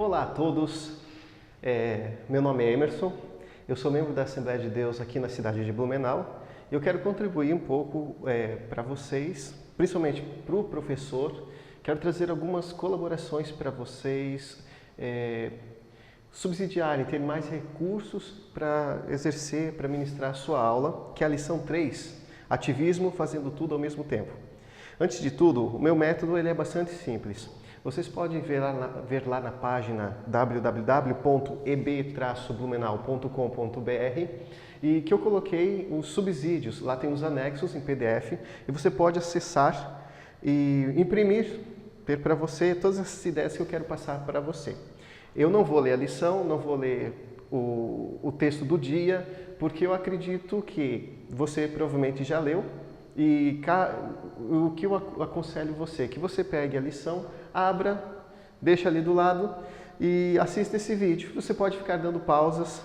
Olá a todos, meu nome é Emerson, eu sou membro da Assembleia de Deus aqui na cidade de Blumenau e eu quero contribuir um pouco para vocês, principalmente para o professor. Quero trazer algumas colaborações para vocês subsidiarem, ter mais recursos para exercer, para ministrar a sua aula, que é a lição 3, ativismo fazendo tudo ao mesmo tempo. Antes de tudo, o meu método ele é bastante simples. Vocês podem ver lá na página www.eb-blumenau.com.br e que eu coloquei os subsídios, lá tem os anexos em PDF e você pode acessar e imprimir, ter para você todas essas ideias que eu quero passar para você. Eu não vou ler a lição, não vou ler o texto do dia, porque eu acredito que você provavelmente já leu. E o que eu aconselho você, que você pegue a lição, abra, deixa ali do lado e assista esse vídeo. Você pode ficar dando pausas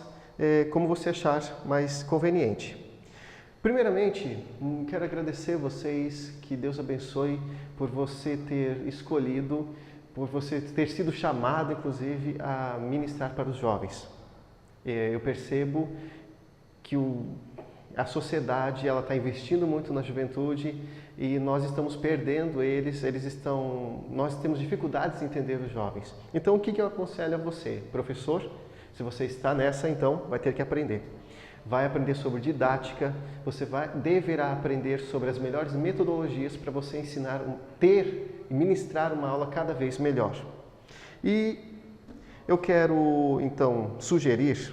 como você achar mais conveniente. Primeiramente, quero agradecer vocês, que Deus abençoe por você ter escolhido, por você ter sido chamado, inclusive, a ministrar para os jovens. Eu percebo que a sociedade ela está investindo muito na juventude e nós estamos perdendo nós temos dificuldades em entender os jovens. Então, o que eu aconselho a você, professor? Se você está nessa, então, vai ter que aprender. Vai aprender sobre didática, você deverá aprender sobre as melhores metodologias para você ensinar, ter e ministrar uma aula cada vez melhor. E eu quero, então, sugerir,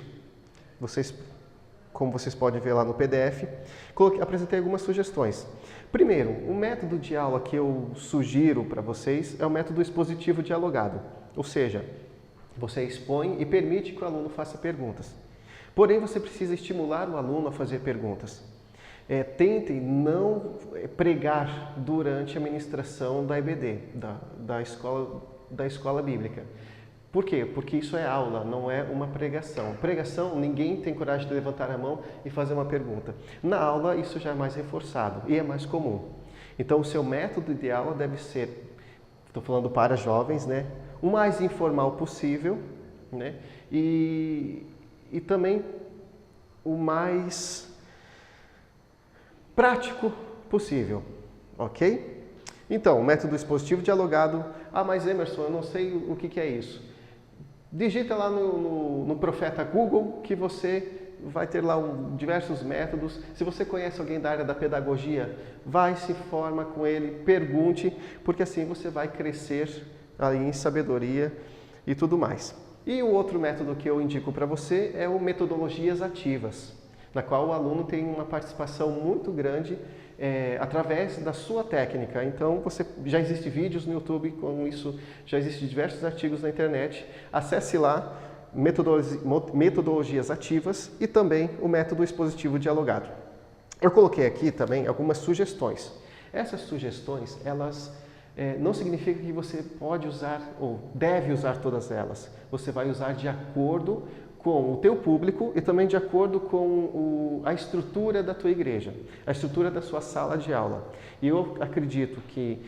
como vocês podem ver lá no PDF, apresentei algumas sugestões. Primeiro, o método de aula que eu sugiro para vocês é o método expositivo dialogado. Ou seja, você expõe e permite que o aluno faça perguntas. Porém, você precisa estimular o aluno a fazer perguntas. Tentem não pregar durante a ministração da EBD, da escola bíblica. Por quê? Porque isso é aula, não é uma pregação. Pregação, ninguém tem coragem de levantar a mão e fazer uma pergunta. Na aula, isso já é mais reforçado e é mais comum. Então, o seu método de aula deve ser, estou falando para jovens, né? O mais informal possível, né? E também o mais prático possível, ok? Então, método expositivo dialogado. Ah, mas Emerson, eu não sei o que é isso. Digita lá no Profeta Google que você vai ter lá diversos métodos. Se você conhece alguém da área da pedagogia, vai, se informa com ele, pergunte, porque assim você vai crescer aí em sabedoria e tudo mais. E o outro método que eu indico para você é o metodologias ativas, na qual o aluno tem uma participação muito grande através da sua técnica. Então, já existem vídeos no YouTube com isso, já existem diversos artigos na internet. Acesse lá metodologias ativas e também o método expositivo dialogado. Eu coloquei aqui também algumas sugestões. Essas sugestões, elas não significa que você pode usar ou deve usar todas elas. Você vai usar de acordo com o teu público e também de acordo com a estrutura da tua igreja, a estrutura da sua sala de aula. E eu acredito que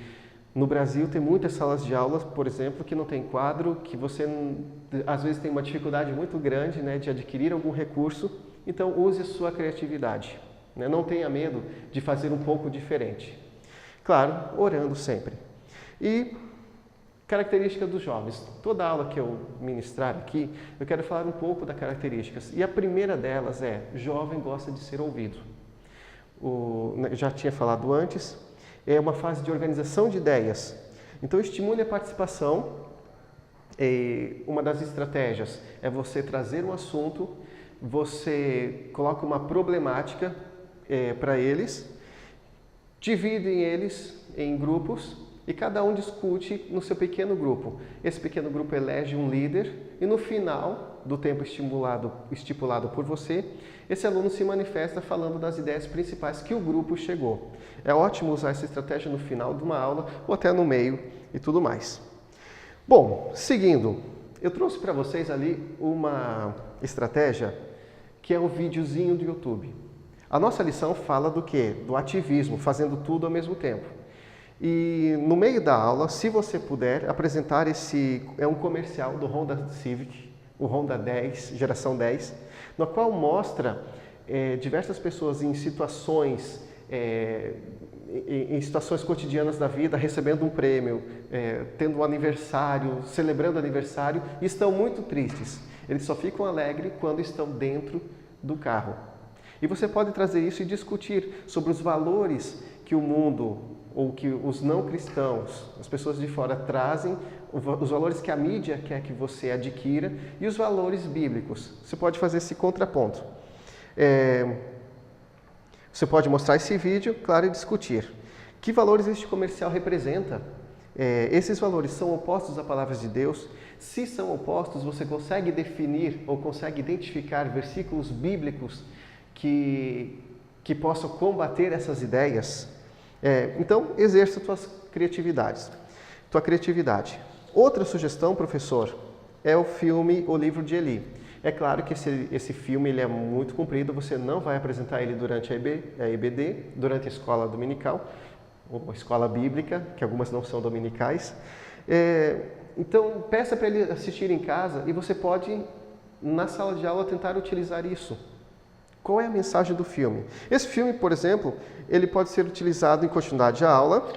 no Brasil tem muitas salas de aula, por exemplo, que não tem quadro, que você às vezes tem uma dificuldade muito grande, né, de adquirir algum recurso, então use a sua criatividade, né? Não tenha medo de fazer um pouco diferente. Claro, orando sempre. E característica dos jovens. Toda aula que eu ministrar aqui, eu quero falar um pouco das características. E a primeira delas é, jovem gosta de ser ouvido. Já tinha falado antes, é uma fase de organização de ideias. Então, estimule a participação. Uma das estratégias é você trazer um assunto, você coloca uma problemática para eles, dividem eles em grupos, e cada um discute no seu pequeno grupo. Esse pequeno grupo elege um líder e no final do tempo estipulado por você, esse aluno se manifesta falando das ideias principais que o grupo chegou. É ótimo usar essa estratégia no final de uma aula ou até no meio e tudo mais. Bom, seguindo, eu trouxe para vocês ali uma estratégia que é um videozinho do YouTube. A nossa lição fala do quê? Do ativismo, fazendo tudo ao mesmo tempo. E no meio da aula, se você puder, apresentar é um comercial do Honda Civic, o Honda 10, geração 10, no qual mostra diversas pessoas em situações cotidianas da vida, recebendo um prêmio, tendo um aniversário, celebrando aniversário, e estão muito tristes. Eles só ficam alegres quando estão dentro do carro. E você pode trazer isso e discutir sobre os valores que o mundo, ou que os não cristãos, as pessoas de fora trazem, os valores que a mídia quer que você adquira e os valores bíblicos. Você pode fazer esse contraponto. Você pode mostrar esse vídeo, claro, e discutir. Que valores este comercial representa? Esses valores são opostos à palavra de Deus? Se são opostos, você consegue definir ou consegue identificar versículos bíblicos que possam combater essas ideias? Então, exerça tua criatividade. Outra sugestão, professor, é o filme O Livro de Eli. É claro que esse filme ele é muito comprido, você não vai apresentar ele durante a EBD, durante a escola dominical, ou a escola bíblica, que algumas não são dominicais. Então, peça para ele assistir em casa e você pode, na sala de aula, tentar utilizar isso. Qual é a mensagem do filme? Esse filme, por exemplo, ele pode ser utilizado em continuidade à aula,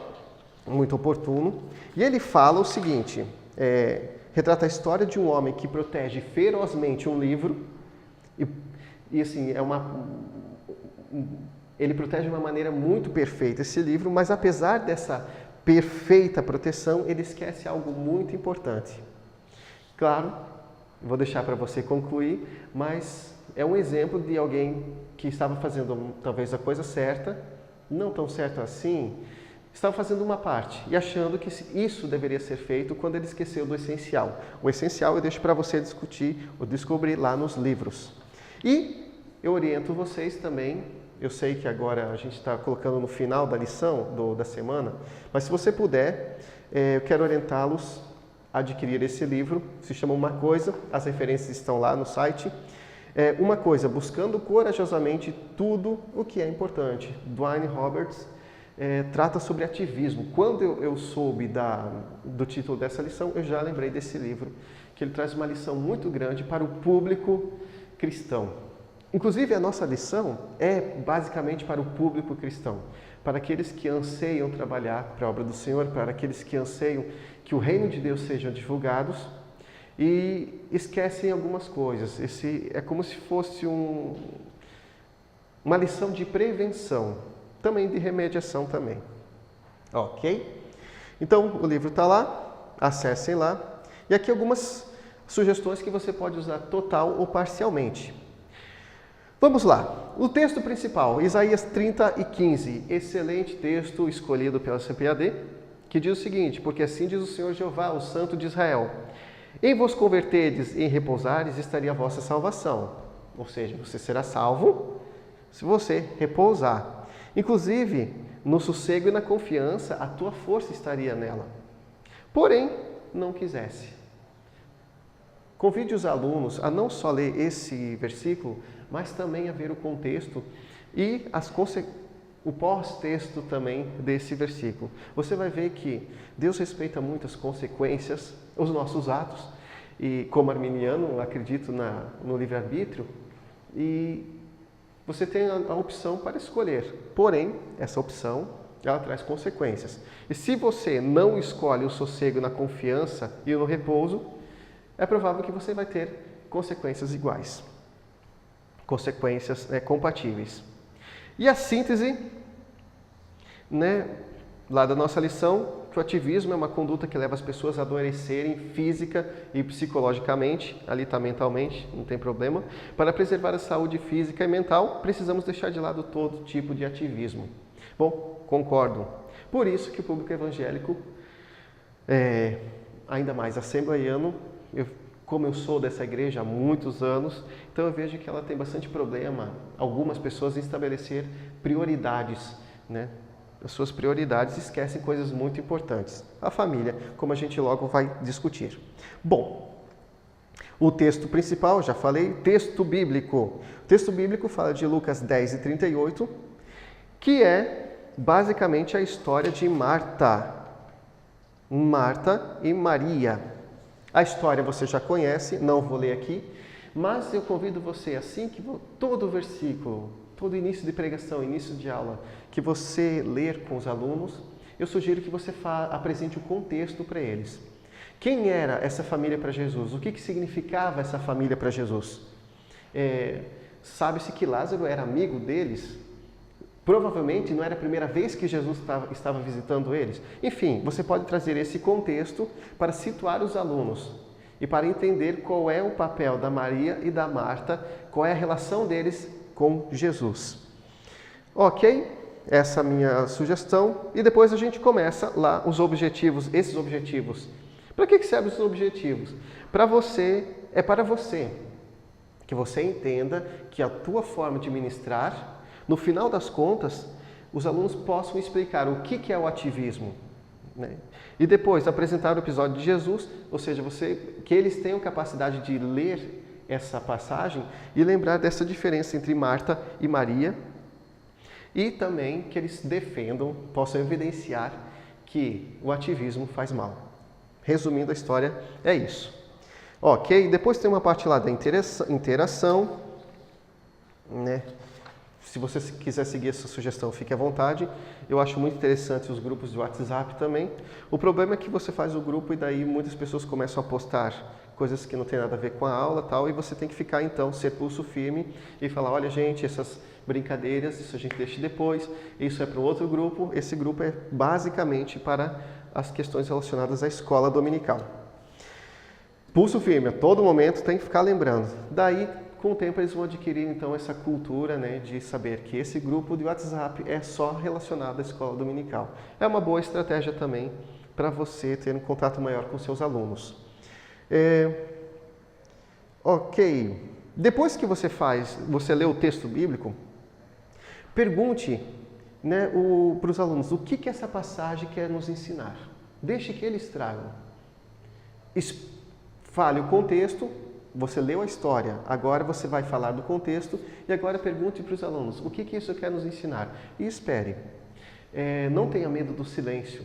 muito oportuno, e ele fala o seguinte, retrata a história de um homem que protege ferozmente um livro, e assim, ele protege de uma maneira muito perfeita esse livro, mas apesar dessa perfeita proteção, ele esquece algo muito importante. Claro, vou deixar para você concluir, mas é um exemplo de alguém que estava fazendo talvez a coisa certa, não tão certo assim, estava fazendo uma parte e achando que isso deveria ser feito quando ele esqueceu do essencial. O essencial eu deixo para você discutir ou descobrir lá nos livros. E eu oriento vocês também, eu sei que agora a gente está colocando no final da lição da semana, mas se você puder, eu quero orientá-los a adquirir esse livro, se chama Uma Coisa, as referências estão lá no site. Uma Coisa, buscando corajosamente tudo o que é importante. Dwayne Roberts trata sobre ativismo. Quando eu soube do título dessa lição, eu já lembrei desse livro, que ele traz uma lição muito grande para o público cristão. Inclusive, a nossa lição é basicamente para o público cristão, para aqueles que anseiam trabalhar para a obra do Senhor, para aqueles que anseiam que o reino de Deus sejam divulgados e esquecem algumas coisas. Esse é como se fosse uma lição de prevenção, também de remediação também. Ok? Então, o livro está lá, acessem lá. E aqui algumas sugestões que você pode usar total ou parcialmente. Vamos lá. O texto principal, Isaías 30:15. Excelente texto escolhido pela CPAD, que diz o seguinte: porque assim diz o Senhor Jeová, o Santo de Israel. Em vos converterdes e em repousares, estaria a vossa salvação. Ou seja, você será salvo se você repousar. Inclusive, no sossego e na confiança, a tua força estaria nela. Porém, não quisesse. Convide os alunos a não só ler esse versículo, mas também a ver o contexto e o pós-texto também desse versículo. Você vai ver que Deus respeita muito as consequências, os nossos atos, e como arminiano, acredito no livre-arbítrio, e você tem a opção para escolher. Porém, essa opção, ela traz consequências. E se você não escolhe o sossego na confiança e no repouso, é provável que você vai ter consequências iguais. Consequências compatíveis. E a síntese, lá da nossa lição, que o ativismo é uma conduta que leva as pessoas a adoecerem física e psicologicamente, ali está mentalmente, não tem problema. Para preservar a saúde física e mental, precisamos deixar de lado todo tipo de ativismo. Bom, concordo. Por isso que o público evangélico, ainda mais assembleiano, como eu sou dessa igreja há muitos anos, então eu vejo que ela tem bastante problema, algumas pessoas, em estabelecer prioridades, As suas prioridades esquecem coisas muito importantes. A família, como a gente logo vai discutir. Bom, o texto principal, já falei, texto bíblico. O texto bíblico fala de Lucas 10:38, que é basicamente a história de Marta e Maria. A história você já conhece, não vou ler aqui, mas eu convido você, assim que todo versículo, todo início de pregação, início de aula, que você ler com os alunos, eu sugiro que você apresente o contexto para eles. Quem era essa família para Jesus? O que significava essa família para Jesus? Sabe-se que Lázaro era amigo deles. Provavelmente não era a primeira vez que Jesus estava visitando eles. Enfim, você pode trazer esse contexto para situar os alunos e para entender qual é o papel da Maria e da Marta, qual é a relação deles com Jesus. Ok? Essa é a minha sugestão. E depois a gente começa lá os objetivos, esses objetivos. Para que servem os objetivos? Para você, que você entenda que a tua forma de ministrar, no final das contas, os alunos possam explicar o que é o ativismo, né? E depois apresentar o episódio de Jesus, ou seja, que eles tenham capacidade de ler essa passagem e lembrar dessa diferença entre Marta e Maria, e também que eles defendam, possam evidenciar que o ativismo faz mal. Resumindo a história, é isso. Ok? Depois tem uma parte lá da interação, né? Se você quiser seguir essa sugestão, fique à vontade. Eu acho muito interessante os grupos de WhatsApp também. O problema é que você faz o grupo e daí muitas pessoas começam a postar coisas que não tem nada a ver com a aula, tal, e você tem que ficar então, ser pulso firme e falar, olha gente, essas brincadeiras, isso a gente deixa depois, isso é para o outro grupo, esse grupo é basicamente para as questões relacionadas à escola dominical. Pulso firme, a todo momento tem que ficar lembrando. Daí, com o tempo, eles vão adquirir, então, essa cultura, né, de saber que esse grupo de WhatsApp é só relacionado à escola dominical. É uma boa estratégia também para você ter um contato maior com seus alunos. Ok. Depois que você lê o texto bíblico, pergunte, né, para os alunos o que essa passagem quer nos ensinar. Deixe que eles tragam. Fale o contexto. Você leu a história, agora você vai falar do contexto e agora pergunte para os alunos o que isso quer nos ensinar. E espere. Não tenha medo do silêncio.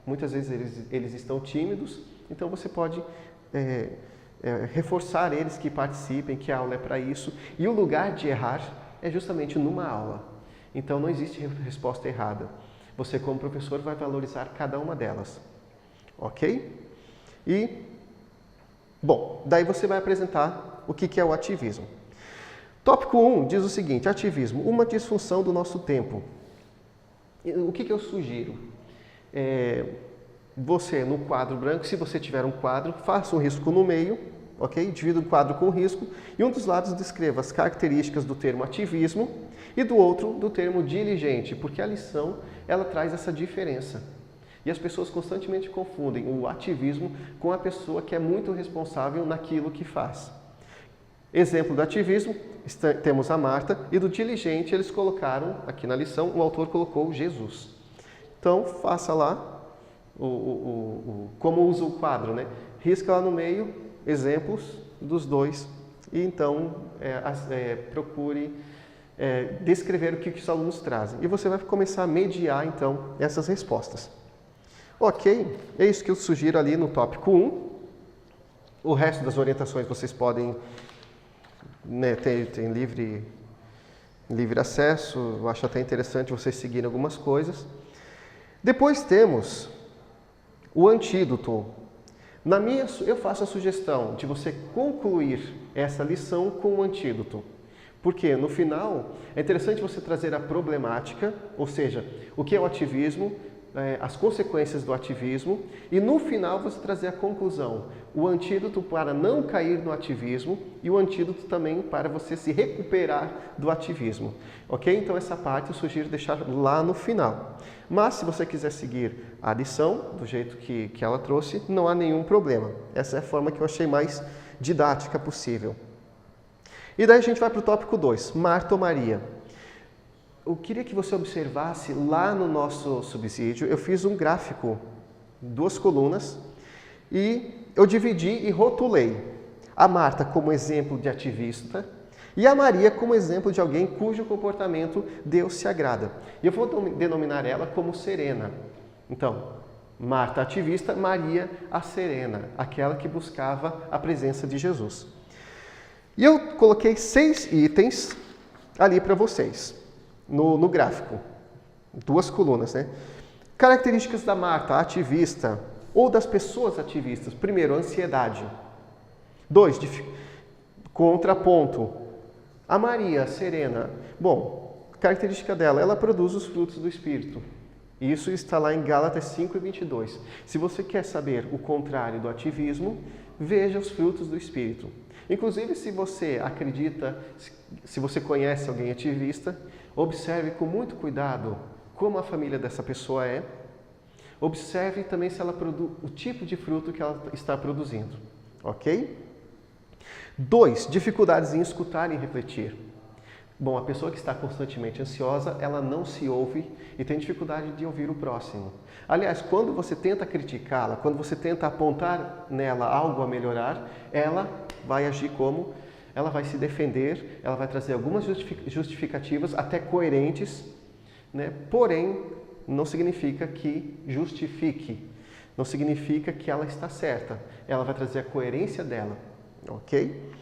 Muitas vezes eles estão tímidos, então você pode reforçar eles que participem, que a aula é para isso. E o lugar de errar é justamente numa aula. Então não existe resposta errada. Você, como professor, vai valorizar cada uma delas. Ok? Bom, daí você vai apresentar o que é o ativismo. Tópico 1 diz o seguinte, ativismo, uma disfunção do nosso tempo. O que eu sugiro? Você, no quadro branco, se você tiver um quadro, faça um risco no meio, ok? Divida o quadro com risco e um dos lados descreva as características do termo ativismo e do outro do termo diligente, porque a lição ela traz essa diferença. E as pessoas constantemente confundem o ativismo com a pessoa que é muito responsável naquilo que faz. Exemplo do ativismo, temos a Marta, e do diligente eles colocaram, aqui na lição, o autor colocou Jesus. Então, faça lá como usa o quadro, né? Risca lá no meio exemplos dos dois e então procure descrever o que os alunos trazem. E você vai começar a mediar, então, essas respostas. Ok, é isso que eu sugiro ali no tópico 1. O resto das orientações vocês podem, né, tem livre acesso, eu acho até interessante vocês seguirem algumas coisas. Depois temos o antídoto. Eu faço a sugestão de você concluir essa lição com o antídoto. Porque no final é interessante você trazer a problemática, ou seja, o que é o ativismo, as consequências do ativismo e no final você trazer a conclusão, o antídoto para não cair no ativismo e o antídoto também para você se recuperar do ativismo. Ok? Então essa parte eu sugiro deixar lá no final. Mas se você quiser seguir a lição do jeito que ela trouxe, não há nenhum problema. Essa é a forma que eu achei mais didática possível. E daí a gente vai para o tópico 2, Marta ou Maria. Eu queria que você observasse lá no nosso subsídio, eu fiz um gráfico, 2 colunas, e eu dividi e rotulei a Marta como exemplo de ativista E a Maria como exemplo de alguém cujo comportamento Deus se agrada. E eu vou denominar ela como serena. Então, Marta ativista, Maria a serena, aquela que buscava a presença de Jesus. E eu coloquei 6 itens ali para vocês, no gráfico. 2 colunas, né? Características da Marta ativista ou das pessoas ativistas. Primeiro, ansiedade. 2, contraponto. A Maria, serena. Bom, característica dela, ela produz os frutos do Espírito. Isso está lá em Gálatas 5:22. Se você quer saber o contrário do ativismo, veja os frutos do Espírito. Inclusive, se você acredita, se você conhece alguém ativista, observe com muito cuidado como a família dessa pessoa é. Observe também se ela o tipo de fruto que ela está produzindo. Ok? 2, dificuldades em escutar e refletir. Bom, a pessoa que está constantemente ansiosa, ela não se ouve e tem dificuldade de ouvir o próximo. Aliás, quando você tenta criticá-la, quando você tenta apontar nela algo a melhorar, ela vai agir como? Ela vai se defender, ela vai trazer algumas justificativas, até coerentes, né? Porém, não significa que justifique, não significa que ela está certa. Ela vai trazer a coerência dela, ok?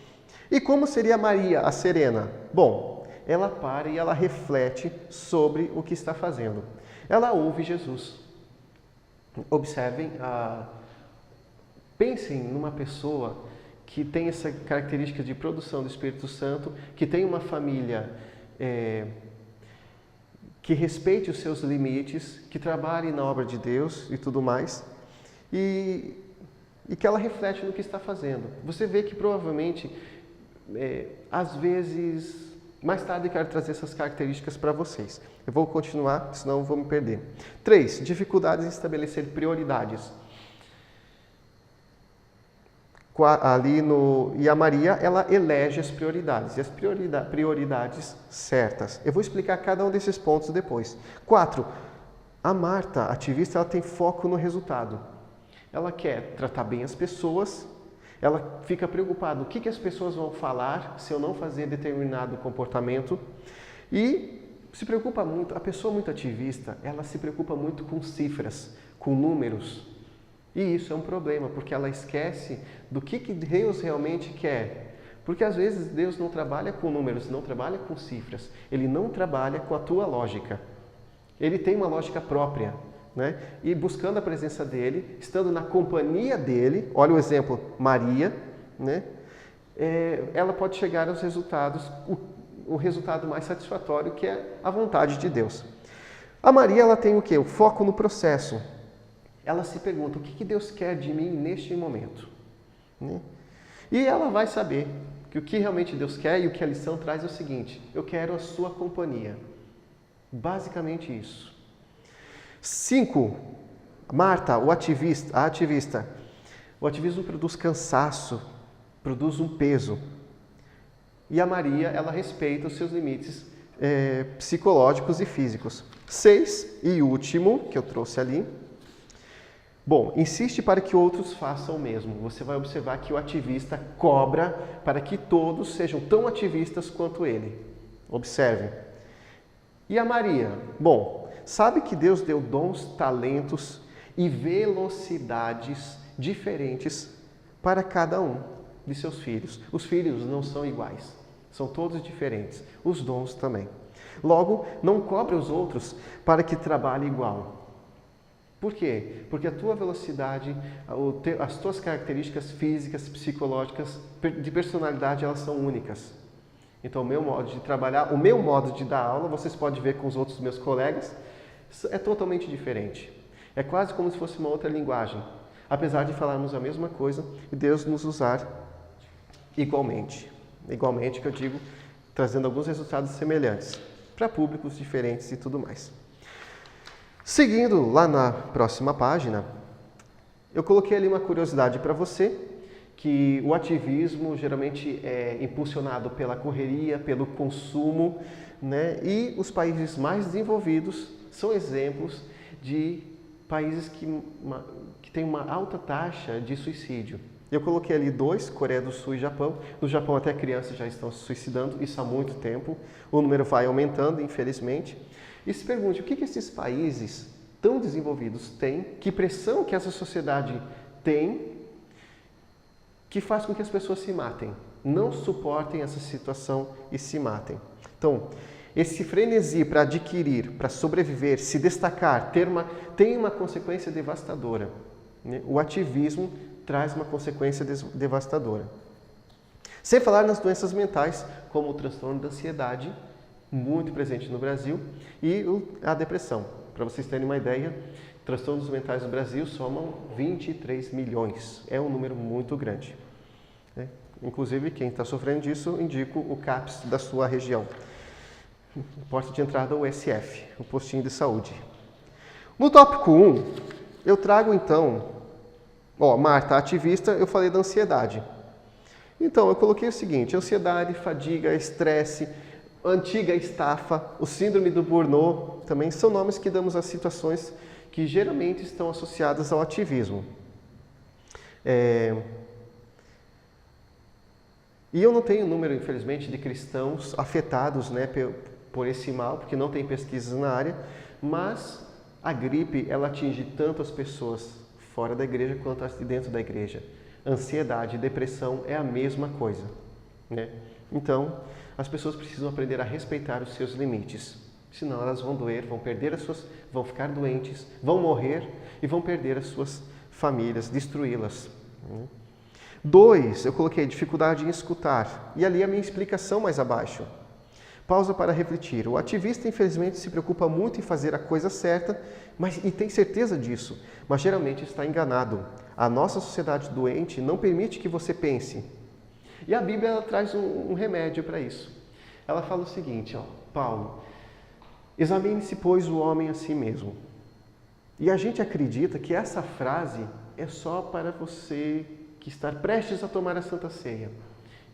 E como seria Maria, a serena? Bom, ela para e ela reflete sobre o que está fazendo. Ela ouve Jesus. Observem, pensem numa pessoa que tem essa característica de produção do Espírito Santo, que tem uma família que respeite os seus limites, que trabalhe na obra de Deus e tudo mais, e que ela reflete no que está fazendo. Você vê que provavelmente, às vezes, mais tarde eu quero trazer essas características para vocês. Eu vou continuar, senão eu vou me perder. 3, dificuldades em estabelecer prioridades. E a Maria, ela elege as prioridades, e as prioridades certas. Eu vou explicar cada um desses pontos depois. 4, a Marta, ativista, ela tem foco no resultado. Ela quer tratar bem as pessoas, ela fica preocupada, o que as pessoas vão falar se eu não fazer determinado comportamento, e se preocupa muito, a pessoa muito ativista, ela se preocupa muito com cifras, com números. E isso é um problema, porque ela esquece do que Deus realmente quer. Porque às vezes Deus não trabalha com números, não trabalha com cifras. Ele não trabalha com a tua lógica. Ele tem uma lógica própria, né? E buscando a presença dele, estando na companhia dele, olha o exemplo, Maria, né? Ela pode chegar aos resultados, o resultado mais satisfatório, que é a vontade de Deus. A Maria, ela tem o quê? O foco no processo. Ela se pergunta, o que Deus quer de mim neste momento? Né? E ela vai saber que o que realmente Deus quer e o que a lição traz é o seguinte, eu quero a sua companhia. Basicamente isso. 5, Marta, a ativista. O ativismo produz cansaço, produz um peso. E a Maria, ela respeita os seus limites psicológicos e físicos. 6, e último, que eu trouxe ali. Bom, insiste para que outros façam o mesmo. Você vai observar que o ativista cobra para que todos sejam tão ativistas quanto ele. Observe. E a Maria? Bom, sabe que Deus deu dons, talentos e velocidades diferentes para cada um de seus filhos. Os filhos não são iguais, são todos diferentes. Os dons também. Logo, não cobre os outros para que trabalhem igual. Por quê? Porque a tua velocidade, as tuas características físicas, psicológicas, de personalidade, elas são únicas. Então, o meu modo de trabalhar, o meu modo de dar aula, vocês podem ver com os outros meus colegas, é totalmente diferente. É quase como se fosse uma outra linguagem. Apesar de falarmos a mesma coisa, e Deus nos usar igualmente. Igualmente, que eu digo, trazendo alguns resultados semelhantes, para públicos diferentes e tudo mais. Seguindo lá na próxima página, eu coloquei ali uma curiosidade para você, que o ativismo geralmente é impulsionado pela correria, pelo consumo, né? E os países mais desenvolvidos são exemplos de países que têm uma alta taxa de suicídio. Eu coloquei ali 2, Coreia do Sul e Japão. No Japão até crianças já estão se suicidando, isso há muito tempo. O número vai aumentando, infelizmente. E se pergunte, o que esses países tão desenvolvidos têm? Que pressão que essa sociedade tem que faz com que as pessoas se matem? Não suportem essa situação e se matem. Então, esse frenesi para adquirir, para sobreviver, se destacar, tem uma consequência devastadora. Né? O ativismo traz uma consequência devastadora. Sem falar nas doenças mentais, como o transtorno da ansiedade, muito presente no Brasil, e a depressão. Para vocês terem uma ideia, transtornos mentais no Brasil somam 23 milhões. É um número muito grande. Né? Inclusive, quem está sofrendo disso, indico o CAPS da sua região. Porta de entrada, o SF, o postinho de saúde. No tópico 1, eu trago então, Marta, ativista, eu falei da ansiedade. Então, eu coloquei o seguinte, ansiedade, fadiga, estresse, antiga estafa, o síndrome do Burnout, também são nomes que damos a situações que geralmente estão associadas ao ativismo. E eu não tenho número, infelizmente, de cristãos afetados, né, por esse mal, porque não tem pesquisas na área, mas a gripe, ela atinge tanto as pessoas fora da igreja quanto as de dentro da igreja. Ansiedade e depressão é a mesma coisa, né? Então, as pessoas precisam aprender a respeitar os seus limites, senão elas vão doer, vão ficar doentes, vão morrer e vão perder as suas famílias, destruí-las. 2, eu coloquei dificuldade em escutar, e ali a minha explicação mais abaixo. Pausa para refletir. O ativista, infelizmente, se preocupa muito em fazer a coisa certa, e tem certeza disso, mas geralmente está enganado. A nossa sociedade doente não permite que você pense. E a Bíblia ela traz um remédio para isso. Ela fala o seguinte, Paulo, examine-se, pois, o homem a si mesmo. E a gente acredita que essa frase é só para você que está prestes a tomar a Santa Ceia.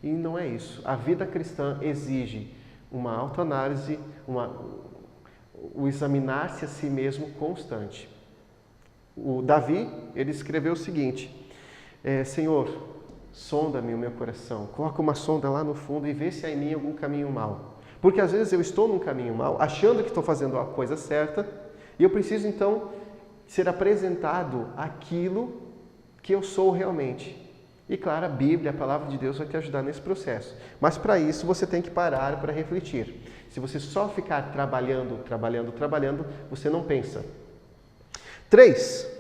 E não é isso. A vida cristã exige uma autoanálise, o examinar-se a si mesmo constante. O Davi, ele escreveu o seguinte, Senhor, sonda-me o meu coração, coloca uma sonda lá no fundo e vê se há em mim algum caminho mau. Porque às vezes eu estou num caminho mau, achando que estou fazendo a coisa certa, e eu preciso então ser apresentado aquilo que eu sou realmente. E claro, a Bíblia, a Palavra de Deus vai te ajudar nesse processo. Mas para isso você tem que parar para refletir. Se você só ficar trabalhando, você não pensa. 3.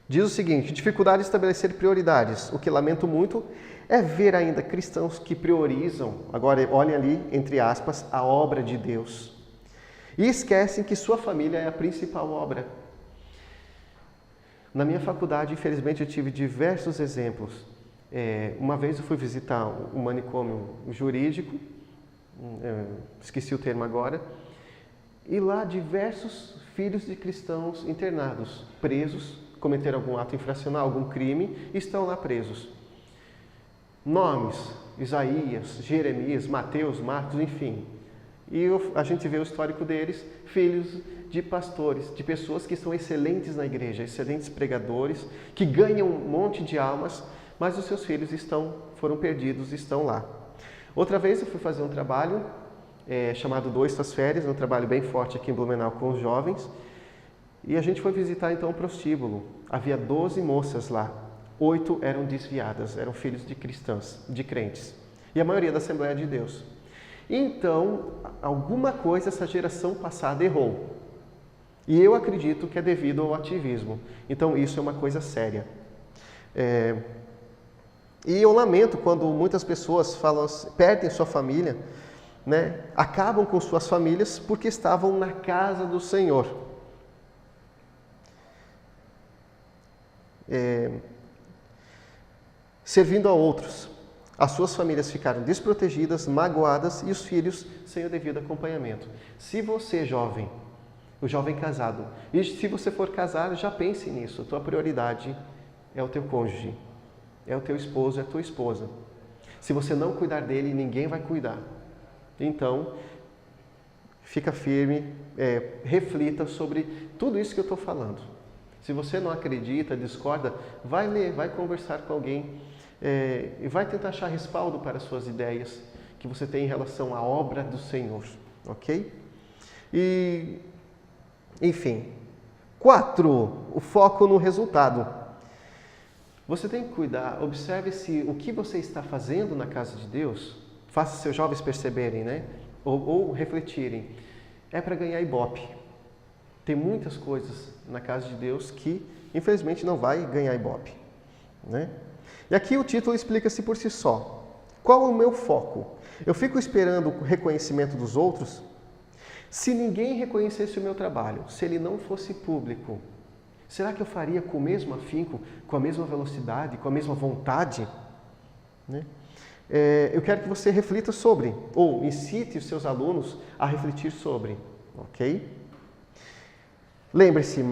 Diz o seguinte, dificuldade de estabelecer prioridades. O que lamento muito é ver ainda cristãos que priorizam, agora olhem ali, entre aspas, a obra de Deus. E esquecem que sua família é a principal obra. Na minha faculdade, infelizmente, eu tive diversos exemplos. Uma vez eu fui visitar um manicômio jurídico, esqueci o termo agora, e lá diversos filhos de cristãos internados, presos, cometeram algum ato infracional, algum crime, e estão lá presos. Nomes, Isaías, Jeremias, Mateus, Marcos, enfim. E a gente vê o histórico deles, filhos de pastores, de pessoas que são excelentes na igreja, excelentes pregadores, que ganham um monte de almas, mas os seus filhos foram perdidos e estão lá. Outra vez eu fui fazer um trabalho chamado Dois das Férias, um trabalho bem forte aqui em Blumenau com os jovens, e a gente foi visitar então o prostíbulo. Havia 12 moças lá, 8 eram desviadas, eram filhos de cristãs, de crentes, e a maioria da Assembleia de Deus. Então, alguma coisa essa geração passada errou. E eu acredito que é devido ao ativismo. Então, isso é uma coisa séria. E eu lamento quando muitas pessoas perdem sua família, né? Acabam com suas famílias porque estavam na casa do Senhor. Servindo a outros. As suas famílias ficaram desprotegidas, magoadas e os filhos sem o devido acompanhamento. Se você, jovem, o jovem casado, e se você for casado, já pense nisso. Tua prioridade é o teu cônjuge, é o teu esposo, é a tua esposa. Se você não cuidar dele, ninguém vai cuidar. Então, fica firme, reflita sobre tudo isso que eu estou falando. Se você não acredita, discorda, vai ler, vai conversar com alguém e vai tentar achar respaldo para as suas ideias que você tem em relação à obra do Senhor, ok? E, enfim, 4, o foco no resultado. Você tem que cuidar, observe se o que você está fazendo na casa de Deus, faça seus jovens perceberem, né? Ou refletirem, é para ganhar ibope. Tem muitas coisas na casa de Deus que, infelizmente, não vai ganhar ibope, né? E aqui o título explica-se por si só. Qual é o meu foco? Eu fico esperando o reconhecimento dos outros? Se ninguém reconhecesse o meu trabalho, se ele não fosse público, será que eu faria com o mesmo afinco, com a mesma velocidade, com a mesma vontade? Né? Eu quero que você reflita sobre, ou incite os seus alunos a refletir sobre, ok? Lembre-se,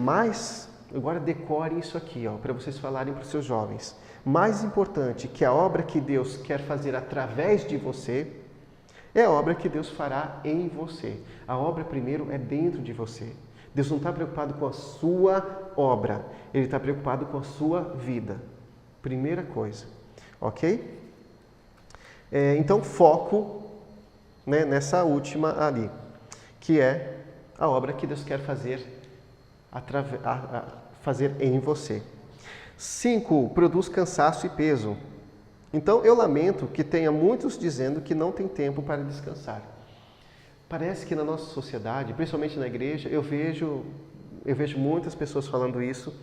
agora decore isso aqui, para vocês falarem para os seus jovens. Mais importante que a obra que Deus quer fazer através de você, é a obra que Deus fará em você. A obra primeiro é dentro de você. Deus não está preocupado com a sua obra, Ele está preocupado com a sua vida. Primeira coisa, ok? Então, foco, né, nessa última ali, que é a obra que Deus quer fazer, fazer em você. 5, produz cansaço e peso. Então, eu lamento que tenha muitos dizendo que não tem tempo para descansar. Parece que na nossa sociedade, principalmente na igreja, eu vejo muitas pessoas falando isso.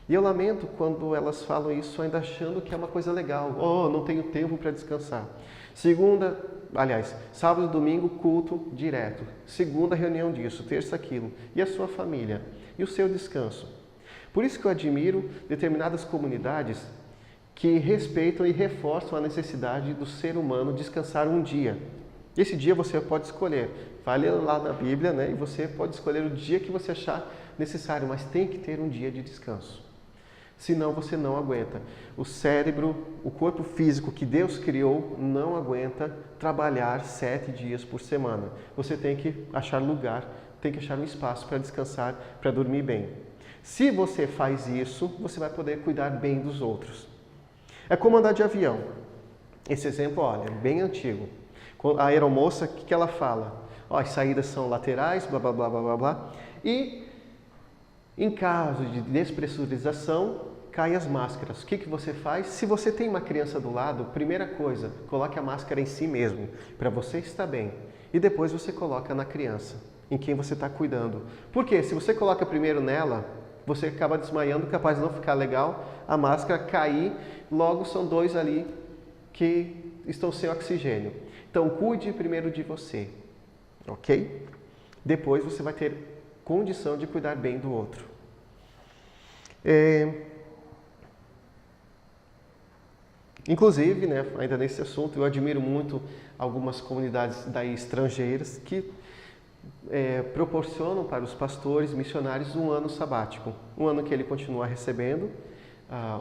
E eu lamento quando elas falam isso ainda achando que é uma coisa legal. Oh, não tenho tempo para descansar. Sábado e domingo, culto direto. Segunda, reunião disso. Terça, aquilo. E a sua família? E o seu descanso? Por isso que eu admiro determinadas comunidades que respeitam e reforçam a necessidade do ser humano descansar um dia. Esse dia você pode escolher. Vai ler lá na Bíblia, né? E você pode escolher o dia que você achar necessário, mas tem que ter um dia de descanso. Senão você não aguenta. O cérebro, o corpo físico que Deus criou não aguenta trabalhar 7 dias por semana. Você tem que achar lugar, tem que achar um espaço para descansar, para dormir bem. Se você faz isso, você vai poder cuidar bem dos outros. É como andar de avião. Esse exemplo, olha, bem antigo. A aeromoça, o que ela fala? As saídas são laterais, blá, blá, blá, blá, blá, blá. E em caso de despressurização, caem as máscaras. O que você faz? Se você tem uma criança do lado, primeira coisa, coloque a máscara em si mesmo, para você estar bem. E depois você coloca na criança, em quem você está cuidando. Por quê? Se você coloca primeiro nela, você acaba desmaiando, capaz de não ficar legal, a máscara cair, logo são 2 ali que estão sem oxigênio. Então, cuide primeiro de você, ok? Depois você vai ter condição de cuidar bem do outro. Inclusive, né, ainda nesse assunto, eu admiro muito algumas comunidades daí estrangeiras que proporcionam para os pastores, missionários, um ano sabático. Um ano que ele continua recebendo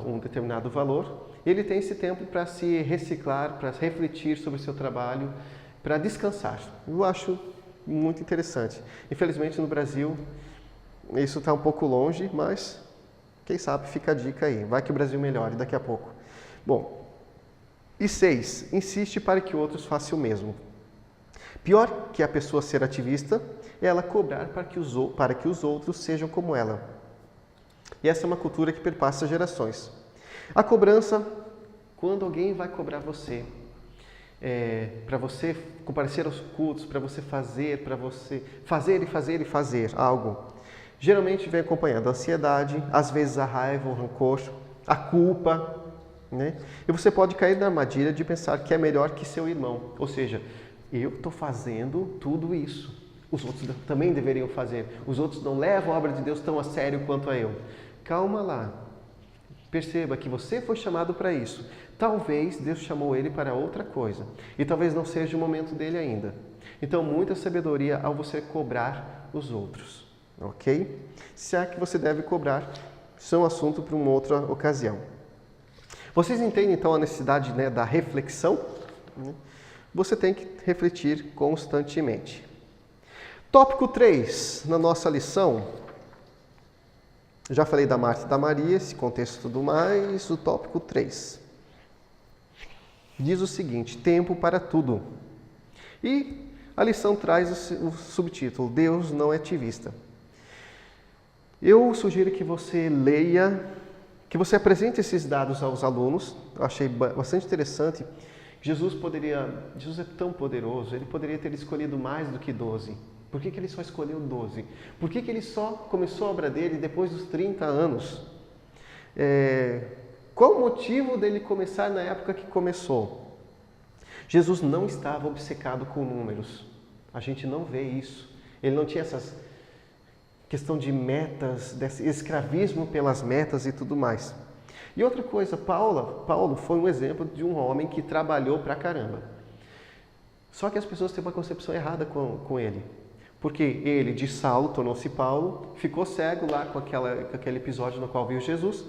um determinado valor. Ele tem esse tempo para se reciclar, para refletir sobre o seu trabalho, para descansar. Eu acho muito interessante. Infelizmente, no Brasil, isso está um pouco longe, mas quem sabe fica a dica aí. Vai que o Brasil melhore daqui a pouco. Bom, e 6, insiste para que outros façam o mesmo. Pior que a pessoa ser ativista é ela cobrar para que os outros sejam como ela. E essa é uma cultura que perpassa gerações. A cobrança, quando alguém vai cobrar você, para você comparecer aos cultos, para você fazer algo, geralmente vem acompanhando a ansiedade, às vezes a raiva, o rancor, a culpa, né? E você pode cair na armadilha de pensar que é melhor que seu irmão, ou seja, eu estou fazendo tudo isso, os outros também deveriam fazer, os outros não levam a obra de Deus tão a sério quanto a eu. Calma lá, perceba que você foi chamado para isso. Talvez Deus chamou ele para outra coisa, e talvez não seja o momento dele ainda. Então, muita sabedoria ao você cobrar os outros, ok? Se é que você deve cobrar, isso é um assunto para uma outra ocasião. Vocês entendem então a necessidade, né, da reflexão? Você tem que refletir constantemente. Tópico 3, na nossa lição, Já falei da Marta e da Maria, esse contexto e tudo mais. O tópico 3 diz o seguinte: tempo para tudo. E a lição traz o subtítulo: Deus não é ativista. Eu sugiro que você leia, que você apresente esses dados aos alunos. Eu achei bastante interessante. Jesus é tão poderoso, ele poderia ter escolhido mais do que 12. Por que ele só escolheu 12? Por que ele só começou a obra dele depois dos 30 anos? Qual o motivo dele começar na época que começou? Jesus não estava obcecado com números. A gente não vê isso. Ele não tinha essa questão de metas, desse escravismo pelas metas e tudo mais. E outra coisa, Paulo foi um exemplo de um homem que trabalhou pra caramba. Só que as pessoas têm uma concepção errada com ele. Porque ele, de Saulo, tornou-se Paulo, ficou cego lá com aquele episódio no qual viu Jesus,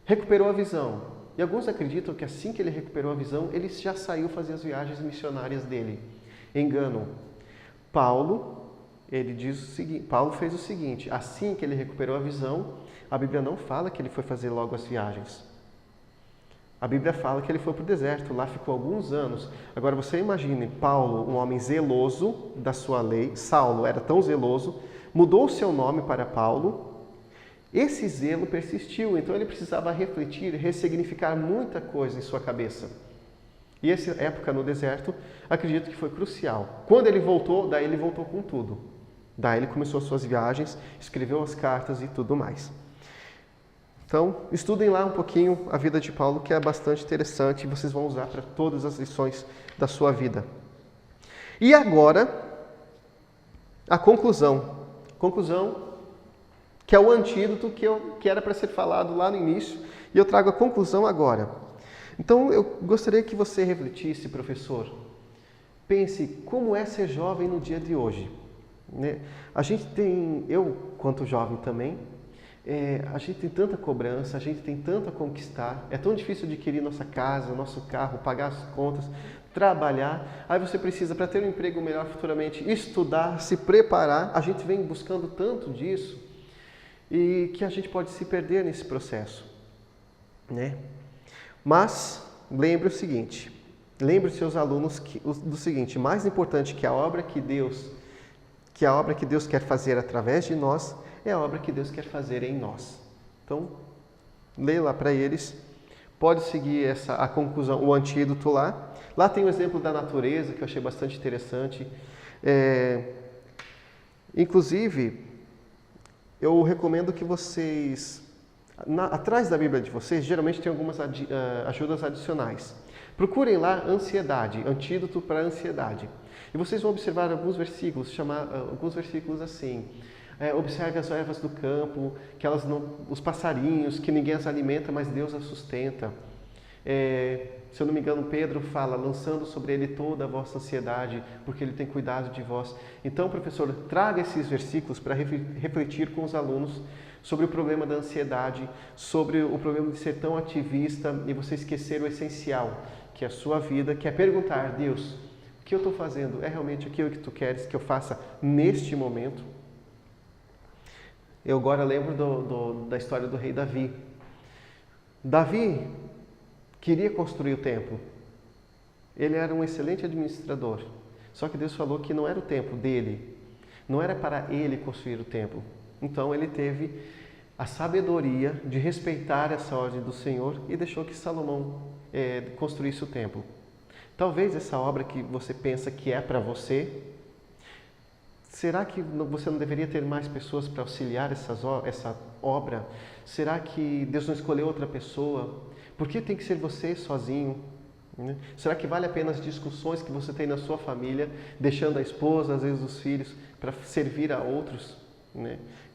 recuperou a visão. E alguns acreditam que assim que ele recuperou a visão, ele já saiu fazer as viagens missionárias dele. Engano. Paulo fez o seguinte: assim que ele recuperou a visão, a Bíblia não fala que ele foi fazer logo as viagens. A Bíblia fala que ele foi para o deserto, lá ficou alguns anos. Agora você imagine, Paulo, um homem zeloso da sua lei, Saulo era tão zeloso, mudou o seu nome para Paulo. Esse zelo persistiu, então ele precisava refletir, ressignificar muita coisa em sua cabeça. E essa época no deserto, acredito que foi crucial. Quando ele voltou, daí ele voltou com tudo. Daí ele começou as suas viagens, escreveu as cartas e tudo mais. Então, estudem lá um pouquinho a vida de Paulo, que é bastante interessante e vocês vão usar para todas as lições da sua vida. E agora, a conclusão. Conclusão que é o antídoto que era para ser falado lá no início, e eu trago a conclusão agora. Então, eu gostaria que você refletisse, professor. Pense como é ser jovem no dia de hoje. A gente tem, eu quanto jovem também, a gente tem tanta cobrança, a gente tem tanto a conquistar, é tão difícil adquirir nossa casa, nosso carro, pagar as contas, trabalhar. Aí você precisa, para ter um emprego melhor futuramente, estudar, se preparar. A gente vem buscando tanto disso e que a gente pode se perder nesse processo, né? Mas lembre o seguinte, lembre os seus alunos do seguinte: mais importante que a obra que Deus quer fazer através de nós é a obra que Deus quer fazer em nós. Então, leia lá para eles. Pode seguir a conclusão, o antídoto lá. Lá tem o exemplo da natureza, que eu achei bastante interessante. Inclusive, eu recomendo que vocês, atrás da Bíblia de vocês, geralmente tem algumas ajudas adicionais. Procurem lá ansiedade, antídoto para a ansiedade. E vocês vão observar alguns versículos assim: observe as ervas do campo, que os passarinhos, que ninguém as alimenta, mas Deus as sustenta. Se eu não me engano, Pedro fala: lançando sobre ele toda a vossa ansiedade, porque ele tem cuidado de vós. Então, professor, traga esses versículos para refletir com os alunos sobre o problema da ansiedade, sobre o problema de ser tão ativista e você esquecer o essencial, que é a sua vida, que é perguntar: Deus, o que eu estou fazendo? É realmente aquilo que tu queres que eu faça neste momento? Eu agora lembro da história do rei Davi. Davi queria construir o templo. Ele era um excelente administrador. Só que Deus falou que não era o templo dele. Não era para ele construir o templo. Então ele teve a sabedoria de respeitar essa ordem do Senhor e deixou que Salomão construísse o templo. Talvez essa obra que você pensa que é para você, será que você não deveria ter mais pessoas para auxiliar essa obra? Será que Deus não escolheu outra pessoa? Por que tem que ser você sozinho? Será que vale a pena as discussões que você tem na sua família, deixando a esposa, às vezes os filhos, para servir a outros?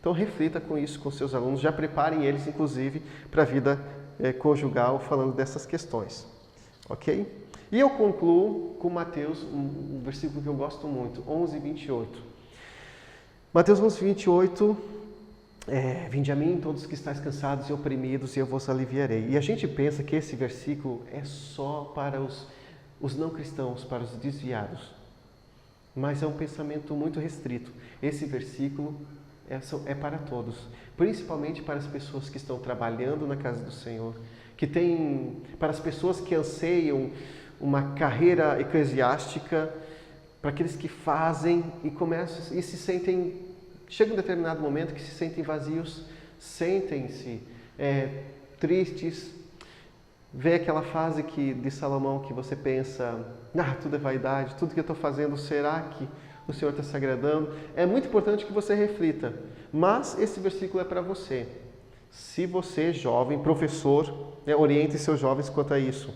Então reflita com isso com seus alunos, já preparem eles, inclusive, para a vida conjugal, falando dessas questões. Ok? E eu concluo com Mateus, um versículo que eu gosto muito, 11:28. Mateus 11:28, vinde a mim todos que estáis cansados e oprimidos e eu vos aliviarei. E a gente pensa que esse versículo é só para os não cristãos, para os desviados. Mas é um pensamento muito restrito. Esse versículo é para todos, principalmente para as pessoas que estão trabalhando na casa do Senhor, para as pessoas que anseiam uma carreira eclesiástica, para aqueles que fazem e começam e se sentem, chega um determinado momento que se sentem vazios, sentem-se tristes, vê aquela fase de Salomão que você pensa, tudo é vaidade, tudo que eu estou fazendo, será que o Senhor está se agradando? É muito importante que você reflita, mas esse versículo é para você. Se você, jovem, professor, oriente seus jovens quanto a isso.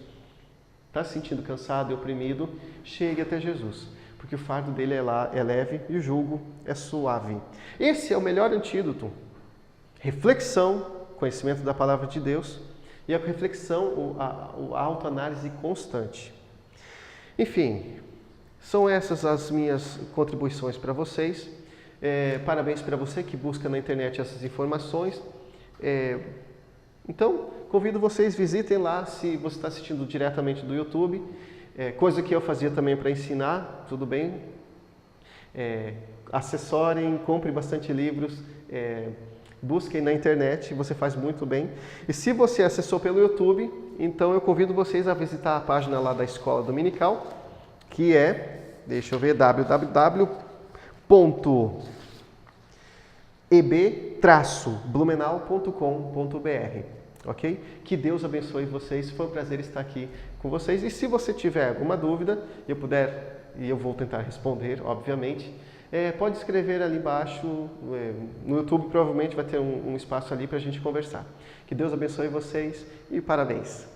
Está se sentindo cansado e oprimido, chegue até Jesus, porque o fardo dele é leve e o jugo é suave. Esse é o melhor antídoto. Reflexão, conhecimento da palavra de Deus e a reflexão, a autoanálise constante. Enfim, são essas as minhas contribuições para vocês. Parabéns para você que busca na internet essas informações. Então, convido vocês, visitem lá se você está assistindo diretamente do YouTube, coisa que eu fazia também para ensinar, tudo bem? Acessorem, comprem bastante livros, busquem na internet, você faz muito bem. E se você acessou pelo YouTube, então eu convido vocês a visitar a página lá da Escola Dominical, que é, deixa eu ver, www.eb-blumenau.com.br, ok? Que Deus abençoe vocês, foi um prazer estar aqui com vocês. E se você tiver alguma dúvida, e eu vou tentar responder, obviamente, pode escrever ali embaixo, no YouTube provavelmente vai ter um espaço ali para a gente conversar. Que Deus abençoe vocês e parabéns!